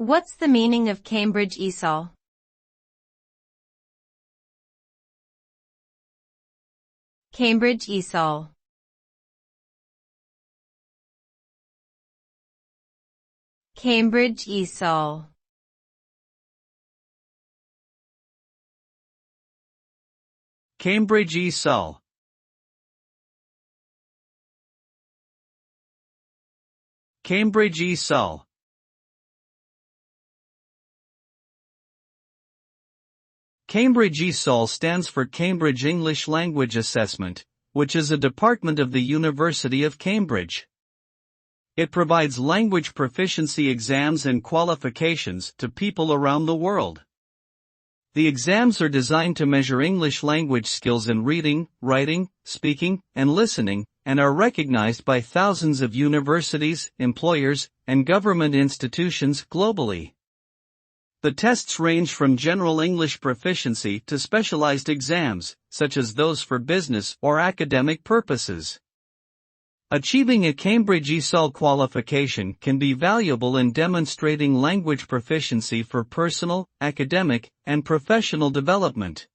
What's the meaning of Cambridge ESOL? Cambridge ESOL. Cambridge ESOL. Cambridge ESOL. Cambridge ESOL. Cambridge ESOL stands for Cambridge English Language Assessment, which is a department of the University of Cambridge. It provides language proficiency exams and qualifications to people around the world. The exams are designed to measure English language skills in reading, writing, speaking, and listening, and are recognized by thousands of universities, employers, and government institutions globally. The tests range from general English proficiency to specialized exams, such as those for business or academic purposes. Achieving a Cambridge ESOL qualification can be valuable in demonstrating language proficiency for personal, academic, and professional development.